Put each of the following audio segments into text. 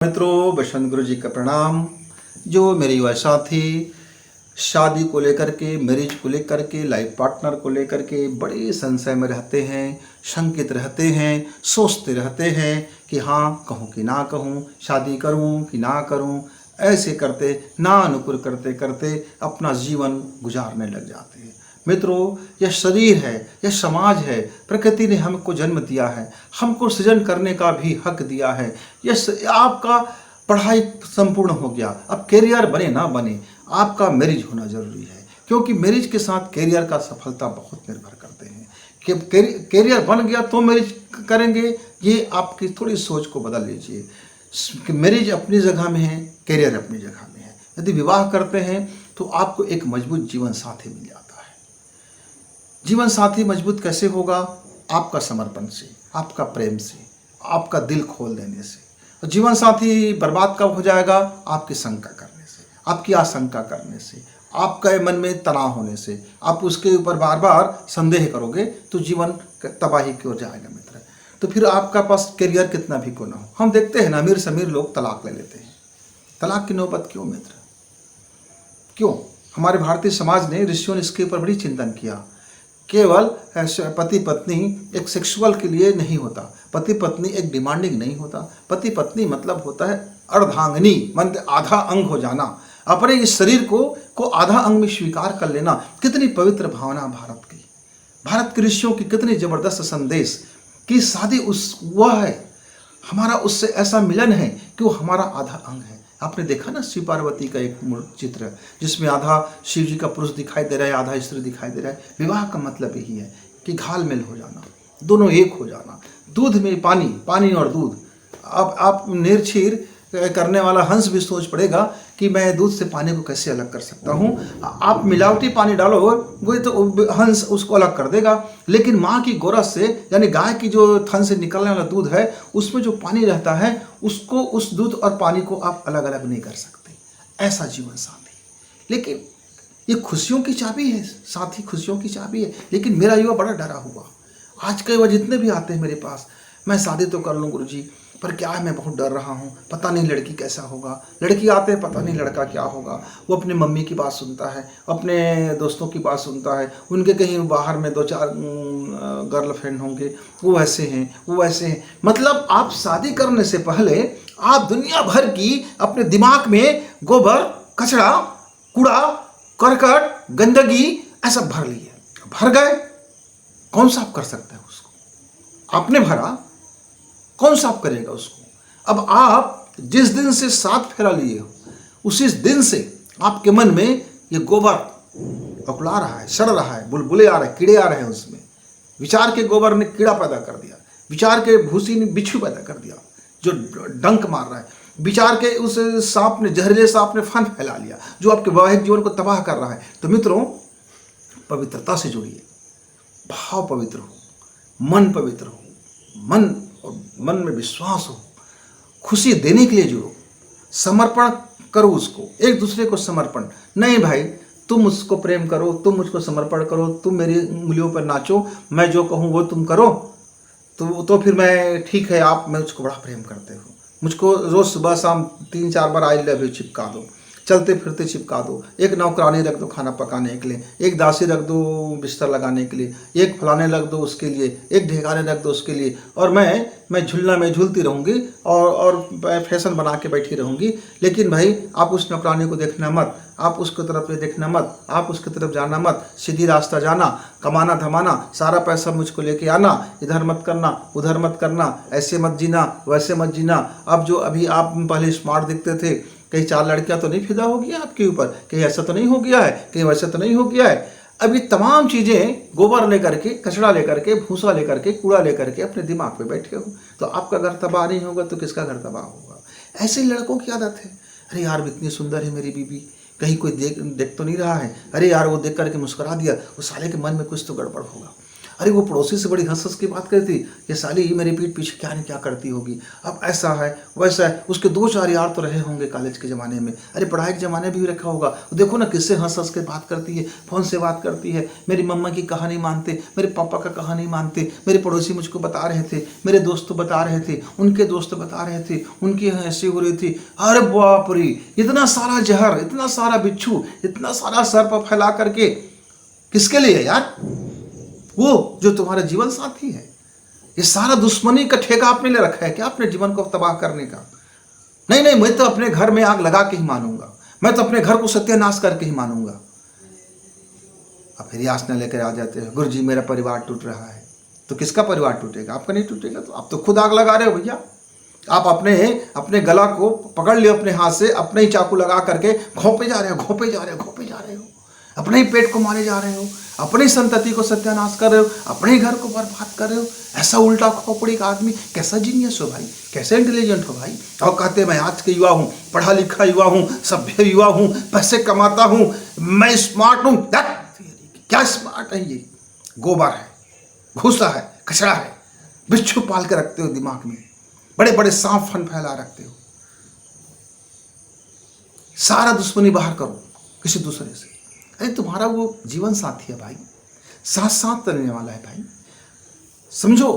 मित्रों, बसंत गुरु जी का प्रणाम। जो मेरे युवा साथी शादी को लेकर के, मैरिज को लेकर के, लाइफ पार्टनर को लेकर के बड़े संशय में रहते हैं, शंकित रहते हैं, सोचते रहते हैं कि हाँ कहूँ कि ना कहूँ, शादी करूँ कि ना करूँ, ऐसे करते ना अनुकूल करते करते अपना जीवन गुजारने लग जाते हैं। मित्रों, यह शरीर है, यह समाज है, प्रकृति ने हमको जन्म दिया है, हमको सृजन करने का भी हक दिया है। आपका पढ़ाई संपूर्ण हो गया, अब कैरियर बने ना बने, आपका मैरिज होना जरूरी है, क्योंकि मैरिज के साथ कैरियर का सफलता बहुत निर्भर करते हैं। कि कैरियर बन गया तो मैरिज करेंगे, ये आपकी थोड़ी सोच को बदल लीजिए कि मैरिज अपनी जगह में है, कैरियर अपनी जगह में है। यदि विवाह करते हैं तो आपको एक मजबूत जीवन साथी मिल जाता है। जीवन साथी मजबूत कैसे होगा? आपका समर्पण से, आपका प्रेम से, आपका दिल खोल देने से। जीवन साथी बर्बाद कब हो जाएगा? आपकी शंका करने से, आपकी आशंका करने से, आपके मन में तनाव होने से। आप उसके ऊपर बार बार संदेह करोगे तो जीवन तबाही की ओर जाएगा मित्र। तो फिर आपका पास करियर कितना भी क्यों ना हो, हम देखते हैं ना, अमीर से अमीर लोग तलाक ले लेते हैं। तलाक की नौबत क्यों मित्र? क्यों? हमारे भारतीय समाज ने, ऋषियों ने इसके ऊपर बड़ी चिंतन किया। केवल पति पत्नी एक सेक्सुअल के लिए नहीं होता, पति पत्नी एक डिमांडिंग नहीं होता। पति पत्नी मतलब होता है अर्धांगिनी, मतलब आधा अंग हो जाना, अपने इस शरीर को आधा अंग में स्वीकार कर लेना। कितनी पवित्र भावना भारत के ऋषियों की, कितनी जबरदस्त संदेश कि शादी वह है, हमारा उससे ऐसा मिलन है कि वो हमारा आधा अंग है। आपने देखा ना शिव पार्वती का एक चित्र, जिसमें आधा शिव जी का पुरुष दिखाई दे रहा है, आधा स्त्री दिखाई दे रहा है। विवाह का मतलब यही है कि घालमेल हो जाना, दोनों एक हो जाना। दूध में पानी, पानी और दूध। अब आप निर्क्षीर करने वाला हंस भी सोच पड़ेगा कि मैं दूध से पानी को कैसे अलग कर सकता हूँ। आप मिलावटी पानी डालो, वो तो हंस उसको अलग कर देगा, लेकिन माँ की गोरस से, यानी गाय की जो थन से निकलने वाला दूध है, उसमें जो पानी रहता है, उसको, उस दूध और पानी को आप अलग अलग नहीं कर सकते। ऐसा जीवन साथी। लेकिन ये खुशियों की चाबी है, साथी खुशियों की चाबी है। लेकिन मेरा युवा बड़ा डरा हुआ। आज के युवा जितने भी आते हैं मेरे पास, मैं शादी तो कर लूँ गुरुजी, पर क्या है, मैं बहुत डर रहा हूँ, पता नहीं लड़की कैसा होगा। लड़की आते हैं, पता नहीं लड़का क्या होगा। वो अपनी मम्मी की बात सुनता है, अपने दोस्तों की बात सुनता है, उनके कहीं बाहर में 2-4 गर्लफ्रेंड होंगे, वो ऐसे हैं, वो ऐसे हैं। मतलब आप शादी करने से पहले आप दुनिया भर की अपने दिमाग में गोबर, कचरा, कूड़ा, करकट, गंदगी ऐसा भर लिए, भर गए। कौन साफ कर सकता है उसको? आपने भरा, कौन साफ करेगा उसको? अब आप जिस दिन से 7 फेरा लिए हो, उसी दिन से आपके मन में ये गोबर उकला रहा है, सड़ रहा है, बुलबुले आ रहे हैं, कीड़े आ रहे हैं उसमें। विचार के गोबर ने कीड़ा पैदा कर दिया, विचार के भूसी ने बिच्छू पैदा कर दिया जो डंक मार रहा है, विचार के उस सांप ने, जहरीले सांप ने फन फैला लिया जो आपके वैवाहिक जीवन को तबाह कर रहा है। तो मित्रों, पवित्रता से जुड़िए, भाव पवित्र हो, मन पवित्र हो, मन में विश्वास हो, खुशी देने के लिए जुड़ो, समर्पण करो उसको, एक दूसरे को समर्पण। नहीं भाई, तुम उसको प्रेम करो, तुम मुझको समर्पण करो, तुम मेरी उंगलियों पर नाचो, मैं जो कहूँ वो तुम करो, तो फिर मैं ठीक है, मैं उसको बड़ा प्रेम करते हो, मुझको रोज सुबह शाम 3-4 बार आई लव यू चिपका दो, चलते फिरते चिपका दो, एक नौकरानी रख दो खाना पकाने के लिए, एक दासी रख दो बिस्तर लगाने के लिए, एक फलाने रख दो उसके लिए, एक ढेकाने रख दो उसके लिए, और मैं झूलना में झूलती रहूँगी और फैशन बना के बैठी रहूँगी। लेकिन भाई, आप उस नौकरानी को देखना मत, आप उसकी तरफ देखना मत, आप उसकी तरफ जाना मत, सीधी रास्ता जाना, कमाना धमाना, सारा पैसा मुझको लेके आना, इधर मत करना, उधर मत करना, ऐसे मत जीना, वैसे मत जीना। अब जो अभी आप पहले स्मार्ट दिखते थे, कहीं 4 लड़कियां तो नहीं फिदा हो गया आपके ऊपर, कहीं ऐसा तो नहीं हो गया है, कहीं वैसा तो नहीं हो गया है। अब ये तमाम चीज़ें गोबर लेकर के, कचरा लेकर के, भूसा लेकर के, कूड़ा लेकर के अपने दिमाग पे बैठे हो, तो आपका घर तबाह नहीं होगा तो किसका घर तबाह होगा? ऐसे लड़कों की आदत है। अरे यार, इतनी सुंदर है मेरी बीबी, कहीं कोई देख तो नहीं रहा है, अरे यार वो देख करके मुस्कुरा दिया, उस साले के मन में कुछ तो गड़बड़ होगा। अरे वो पड़ोसी से बड़ी हंस हंस की बात करती, ये साली ही मेरे पीठ पीछे क्या नहीं क्या करती होगी, अब ऐसा है वैसा है। उसके 2-4 यार तो रहे होंगे कॉलेज के ज़माने में, अरे पढ़ाई के ज़माने भी रखा होगा। देखो ना किससे हंस हंस के बात करती है, फ़ोन से बात करती है, मेरी मम्मा की कहानी मानते, मेरे पापा का कहानी मानते, मेरे पड़ोसी मुझको बता रहे थे, मेरे दोस्त बता रहे थे, उनके दोस्त बता रहे थे, उनकी यहाँ ऐसी हो रही थी। अरे बाप रे, इतना सारा जहर, इतना सारा बिच्छू, इतना सारा सर्प फैला करके किसके लिए यार? वो जो तुम्हारा जीवन साथी है। ये सारा दुश्मनी का ठेका आपने ले रखा है क्या अपने जीवन को तबाह करने का? नहीं नहीं, मैं तो अपने घर में आग लगा के ही मानूंगा, मैं तो अपने घर को सत्यानाश करके ही मानूंगा। अब फिर याचना लेकर आ जाते हैं, गुरुजी मेरा परिवार टूट रहा है। तो किसका परिवार टूटेगा? आपका नहीं टूटेगा। तो आप तो खुद आग लगा रहे हो भैया। आप अपने गला को पकड़ लियो अपने हाथ से, अपने ही चाकू लगा करके घोंपे जा रहे हो, घोंपे जा रहे हो, घोंपे जा रहे हो, अपने ही पेट को मारे जा रहे हो, अपनी संतति को सत्यानाश कर रहे हो, अपने ही घर को बर्बाद कर रहे हो। ऐसा उल्टा खोपड़ी का आदमी कैसा जीनियस हो भाई, कैसे इंटेलिजेंट हो भाई? और कहते मैं आज के युवा हूँ, पढ़ा लिखा युवा हूँ, सभ्य युवा हूँ, पैसे कमाता हूँ, मैं स्मार्ट हूँ। क्या स्मार्ट है? ये गोबर है, घूसा है, कचरा है, बिच्छू पाल के रखते हो दिमाग में, बड़े बड़े सांप फन फैला रखते हो। सारा दुश्मनी बाहर करो किसी दूसरे से। अरे तुम्हारा वो जीवन साथी है भाई, साथ साथ चलने वाला है भाई, समझो।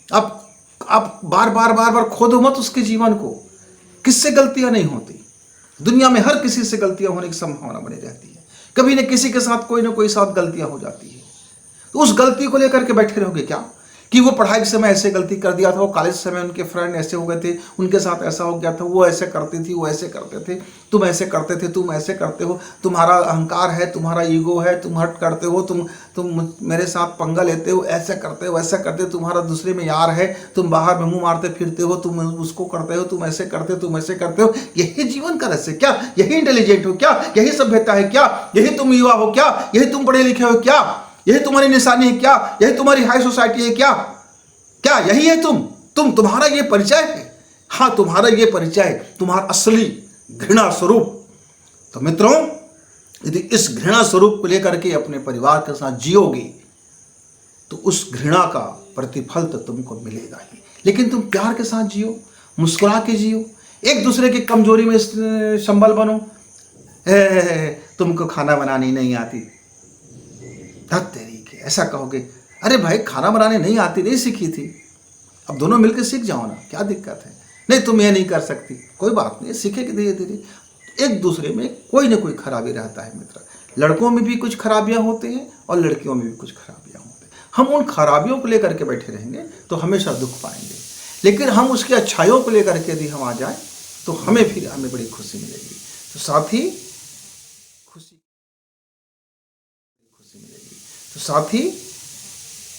आप बार बार खोदो मत उसके जीवन को। किससे गलतियां नहीं होती? दुनिया में हर किसी से गलतियां होने की संभावना बनी रहती है। कभी न किसी के साथ कोई ना कोई साथ गलतियां हो जाती है। तो उस गलती को लेकर के बैठे रहोगे क्या कि वो पढ़ाई के समय ऐसे गलती कर दिया था, वो कॉलेज समय उनके फ्रेंड ऐसे हो गए थे, उनके साथ ऐसा हो गया था, वो ऐसे करती थी, वो ऐसे करते थे, तुम ऐसे करते थे, तुम ऐसे करते हो, तुम्हारा अहंकार है, तुम्हारा ईगो है, तुम हट करते हो, तुम मेरे साथ पंगा लेते हो, ऐसे करते हो, वैसा करते हो, तुम्हारा दूसरे में यार है, तुम बाहर में मुंह मारते फिरते हो, तुम उसको करते हो, तुम ऐसे करते हो, तुम ऐसे करते हो। यही जीवन का रहस्य क्या? यही इंटेलिजेंट हो क्या? यही सभ्यता है क्या? यही तुम युवा हो क्या? यही तुम पढ़े लिखे हो क्या? यही तुम्हारी निशानी है क्या? यही तुम्हारी हाई सोसाइटी है क्या? क्या यही है तुम्हारा ये परिचय है? हाँ, तुम्हारा ये परिचय, तुम्हारा असली घृणा स्वरूप। तो मित्रों, यदि इस घृणा स्वरूप को लेकर के अपने परिवार के साथ जियोगे तो उस घृणा का प्रतिफल तो तुमको मिलेगा ही। लेकिन तुम प्यार के साथ जियो, मुस्कुरा के जियो, एक दूसरे की कमजोरी में संबल बनो। तुमको खाना बनानी नहीं आती, तेरी के ऐसा कहोगे, अरे भाई खाना बनाने नहीं आती, नहीं सीखी थी, अब दोनों मिलकर सीख जाओ ना, क्या दिक्कत है? नहीं तुम ये नहीं कर सकती, कोई बात नहीं, सीखेगी धीरे धीरे। एक दूसरे में कोई ना कोई खराबी रहता है मित्र। लड़कों में भी कुछ खराबियां होती हैं और लड़कियों में भी कुछ खराबियां होती हैं। हम उन खराबियों को लेकर के बैठे रहेंगे तो हमेशा दुख पाएंगे, लेकिन हम उसकी अच्छाइयों को लेकर के यदि हम आ जाए तो हमें बड़ी खुशी मिलेगी। तो साथ ही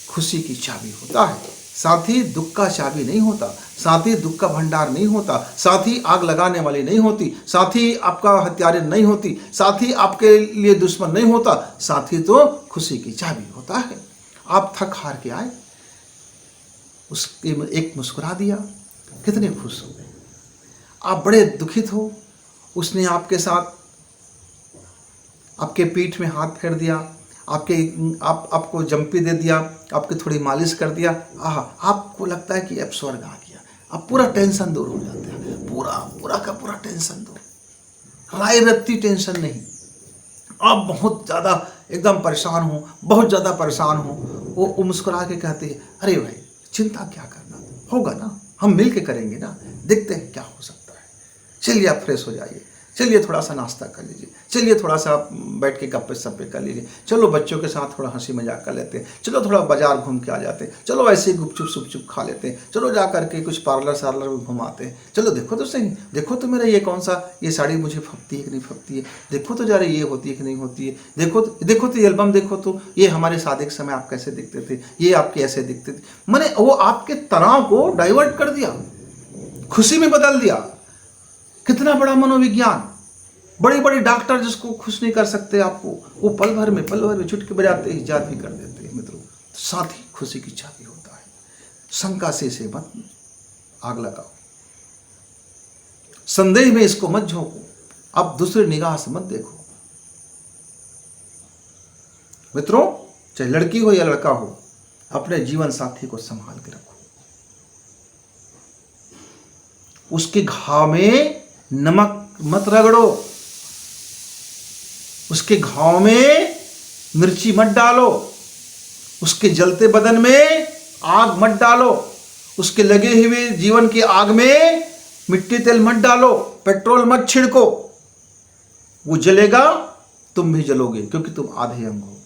खुशी की चाबी होता है, साथ ही दुख का चाबी नहीं होता, साथ ही दुख का भंडार नहीं होता, साथ ही आग लगाने वाली नहीं होती, साथ ही आपका हत्यारे नहीं होती, साथ ही आपके लिए दुश्मन नहीं होता, साथ ही तो खुशी की चाबी होता है। आप थक हार के आए, उसके एक मुस्कुरा दिया, कितने खुश हो गए। आप बड़े दुखित हो, उसने आपके साथ आपके पीठ में हाथ फेर दिया, आपको जंपी दे दिया, आपकी थोड़ी मालिश कर दिया, आपको लगता है कि अब स्वर्ग आ गया। अब पूरा टेंशन दूर हो जाता है, पूरा का पूरा टेंशन दूर, राय रत्ती टेंशन नहीं। आप बहुत ज़्यादा एकदम परेशान हो, बहुत ज़्यादा परेशान हो, वो मुस्कुरा के कहते हैं, अरे भाई चिंता क्या करना, होगा ना, हम मिल के करेंगे ना, देखते हैं क्या हो सकता है। चलिए आप फ्रेश हो जाइए, चलिए थोड़ा सा नाश्ता कर लीजिए, चलिए थोड़ा सा बैठ के गप्पे सप्पे कर लीजिए, चलो बच्चों के साथ थोड़ा हंसी मजाक कर लेते हैं, चलो थोड़ा बाजार घूम के आ जाते हैं, चलो ऐसे ही गुपचुप सुपचुप खा लेते हैं, चलो जा करके कुछ पार्लर सार्लर में घुमाते हैं, चलो देखो तो सही, देखो तो मेरा ये कौन सा ये साड़ी मुझे फपती है कि नहीं फपती है, देखो तो जा रही ये होती है कि नहीं होती है, देखो तो ये एल्बम देखो तो, ये हमारे शादी के समय आप कैसे दिखते थे, ये आपके ऐसे दिखते थे। मैंने वो आपके तनाव को डाइवर्ट कर दिया, खुशी में बदल दिया। कितना बड़ा मनोविज्ञान। बड़े बड़े डॉक्टर जिसको खुश नहीं कर सकते आपको, वो पल भर में चुटकी बजाते ही इजाद भी कर देते हैं मित्रों। साथ ही खुशी की चाबी होता है। शंका से मत आग लगाओ, संदेह में इसको मत झोंको, अब दूसरे निगाह से मत देखो मित्रों। चाहे लड़की हो या लड़का हो, अपने जीवन साथी को संभाल के रखो। उसके घाव में नमक मत रगड़ो, उसके घाव में मिर्ची मत डालो, उसके जलते बदन में आग मत डालो, उसके लगे हुए जीवन की आग में मिट्टी तेल मत डालो, पेट्रोल मत छिड़को। वो जलेगा, तुम भी जलोगे, क्योंकि तुम आधे अंग हो।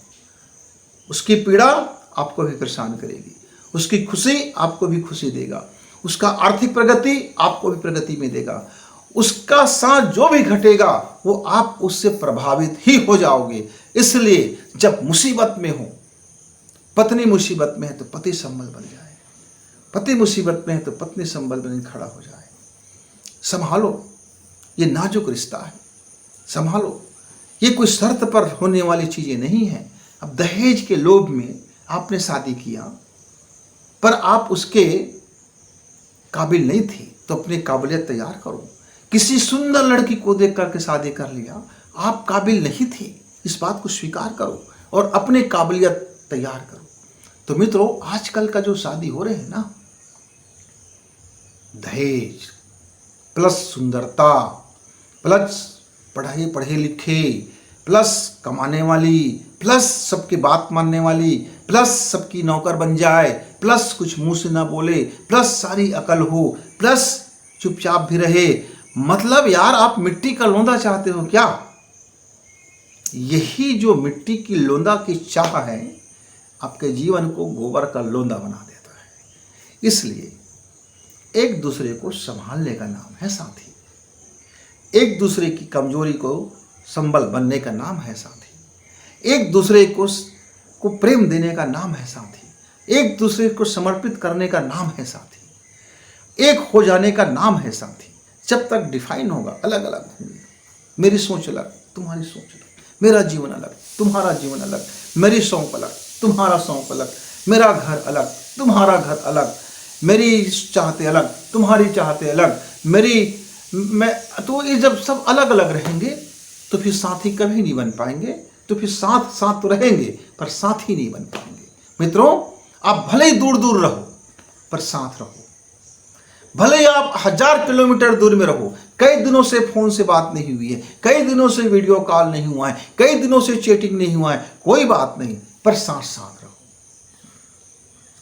उसकी पीड़ा आपको भी परेशान करेगी, उसकी खुशी आपको भी खुशी देगा, उसका आर्थिक प्रगति आपको भी प्रगति में देगा, उसका साथ जो भी घटेगा वो आप उससे प्रभावित ही हो जाओगे। इसलिए जब मुसीबत में हो, पत्नी मुसीबत में है तो पति संबल बन जाए, पति मुसीबत में है तो पत्नी संबल बन खड़ा हो जाए। संभालो, ये नाजुक रिश्ता है, संभालो। ये कोई शर्त पर होने वाली चीजें नहीं है। अब दहेज के लोभ में आपने शादी किया, पर आप उसके काबिल नहीं थी, तो अपनी काबिलियत तैयार करो। किसी सुंदर लड़की को देख करके शादी कर लिया, आप काबिल नहीं थे, इस बात को स्वीकार करो और अपनी काबिलियत तैयार करो। तो मित्रों, आजकल का जो शादी हो रहे हैं ना, दहेज प्लस सुंदरता प्लस पढ़े लिखे प्लस कमाने वाली प्लस सबकी बात मानने वाली प्लस सबकी नौकर बन जाए प्लस कुछ मुंह से ना बोले प्लस सारी अकल हो प्लस चुपचाप भी रहे। मतलब यार, आप मिट्टी का लोंदा चाहते हो क्या? यही जो मिट्टी की लोंदा की चाह है आपके जीवन को गोबर का लोंदा बना देता है। इसलिए एक दूसरे को संभालने का नाम है साथी, एक दूसरे की कमजोरी को संबल बनने का नाम है साथी, एक दूसरे को प्रेम देने का नाम है साथी, एक दूसरे को समर्पित करने का नाम है साथी, एक हो जाने का नाम है साथी। जब तक डिफाइन होगा, अलग अलग होंगे, मेरी सोच अलग, तुम्हारी सोच अलग, मेरा जीवन अलग, तुम्हारा जीवन अलग, मेरी शौक अलग, तुम्हारा शौक अलग, मेरा घर अलग, तुम्हारा घर अलग, मेरी चाहते अलग, तुम्हारी चाहते अलग, तो ये जब सब अलग अलग रहेंगे तो फिर साथी कभी नहीं बन पाएंगे। तो फिर साथ तो रहेंगे पर साथी नहीं बन पाएंगे। मित्रों, आप भले ही दूर दूर रहो पर साथ रहो, भले ही आप 1000 किलोमीटर दूर में रहो, कई दिनों से फोन से बात नहीं हुई है, कई दिनों से वीडियो कॉल नहीं हुआ है, कई दिनों से चैटिंग नहीं हुआ है, कोई बात नहीं, पर साथ साथ रहो।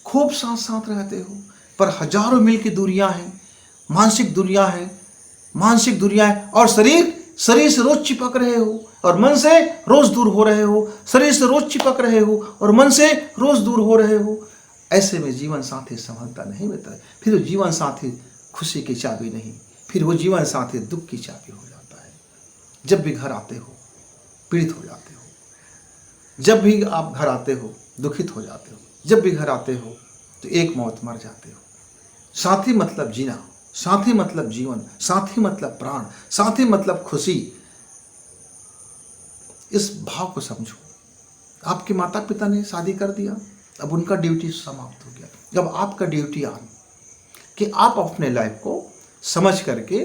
खूब साथ साथ रहते हो पर हजारों मील की दूरियां हैं, मानसिक दूरियां हैं, मानसिक दूरियां हैं, और शरीर से रोज चिपक रहे हो और मन से रोज दूर हो रहे हो, शरीर से रोज चिपक रहे हो और मन से रोज दूर हो रहे हो। ऐसे में जीवन साथी संभलता नहीं मिलता है। फिर वो जीवन साथी खुशी की चाबी नहीं, फिर वो जीवन साथी दुख की चाबी हो जाता है। जब भी घर आते हो पीड़ित हो जाते हो, जब भी आप घर आते हो दुखित हो जाते हो, जब भी घर आते हो तो एक मौत मर जाते हो। साथी मतलब जीना, साथी मतलब जीवन, साथी मतलब प्राण, साथी मतलब खुशी। इस भाव को समझो। आपके माता पिता ने शादी कर दिया, अब उनका ड्यूटी समाप्त हो गया। अब आपका ड्यूटी ऑन कि आप अपने लाइफ को समझ करके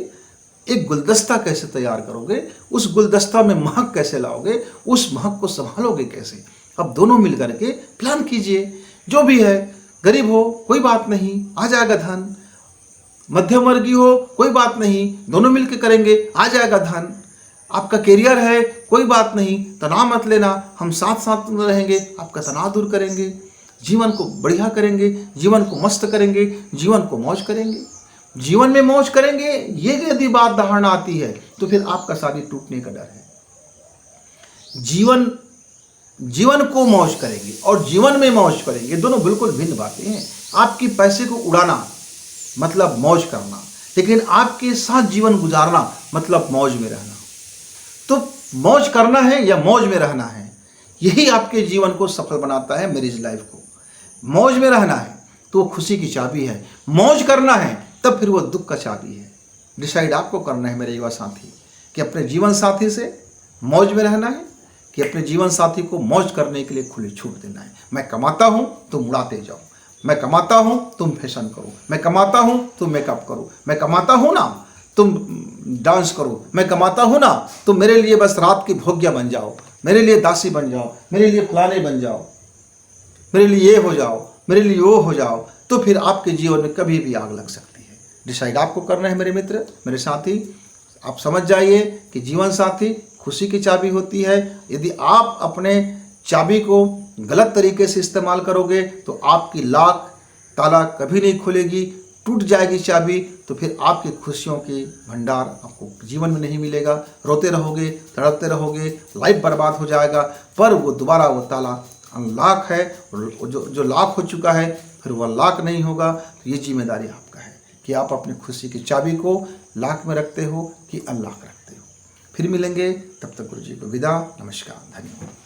एक गुलदस्ता कैसे तैयार करोगे, उस गुलदस्ता में महक कैसे लाओगे, उस महक को संभालोगे कैसे। अब दोनों मिल करके प्लान कीजिए। जो भी है, गरीब हो कोई बात नहीं, आ जाएगा धन, मध्यम वर्गीय हो कोई बात नहीं, दोनों मिलकर करेंगे, आ जाएगा धन। आपका करियर है कोई बात नहीं, तनाव मत लेना, हम साथ साथ रहेंगे, आपका तनाव दूर करेंगे, जीवन को बढ़िया करेंगे, जीवन को मस्त करेंगे, जीवन को मौज करेंगे। जीवन में मौज करेंगे, ये यदि बात धारणा आती है तो फिर आपका शादी टूटने का डर है। जीवन को मौज करेंगे और जीवन में मौज करेंगे, दोनों बिल्कुल भिन्न बातें हैं। आपकी पैसे को उड़ाना मतलब मौज करना, लेकिन आपके साथ जीवन गुजारना मतलब मौज में रहना। तो मौज करना है या मौज में रहना है, यही आपके जीवन को सफल बनाता है। मैरिज लाइफ को मौज में रहना है तो वो खुशी की चाबी है, मौज करना है तब फिर वो दुख का चाबी है। डिसाइड आपको करना है मेरे युवा साथी कि अपने जीवन साथी से मौज में रहना है कि अपने जीवन साथी को मौज करने के लिए खुली छूट देना है। मैं कमाता हूं तुम उड़ाते जाओ, मैं कमाता हूं तुम फैशन करो, मैं कमाता हूं तुम मेकअप करो, मैं कमाता हूं ना तुम डांस करो, मैं कमाता हूं ना तुम मेरे लिए बस रात की भोग्या बन जाओ, मेरे लिए दासी बन जाओ, मेरे लिए फलाने बन जाओ। मेरे लिए ये हो जाओ, मेरे लिए वो हो जाओ, तो फिर आपके जीवन में कभी भी आग लग सकती है। डिसाइड आपको करना है मेरे मित्र, मेरे साथी। आप समझ जाइए कि जीवन साथी खुशी की चाबी होती है। यदि आप अपने चाबी को गलत तरीके से इस्तेमाल करोगे तो आपकी लॉक ताला कभी नहीं खुलेगी, टूट जाएगी चाबी, तो फिर आपकी खुशियों की भंडार आपको जीवन में नहीं मिलेगा। रोते रहोगे, तड़पते रहोगे, लाइफ बर्बाद हो जाएगा। पर वो दोबारा वो ताला अनलॉक है, जो लॉक हो चुका है फिर वह लॉक नहीं होगा। तो ये जिम्मेदारी आपका है कि आप अपनी खुशी की चाबी को लॉक में रखते हो कि अनलॉक रखते हो। फिर मिलेंगे, तब तक गुरु जी को विदा। नमस्कार, धन्यवाद।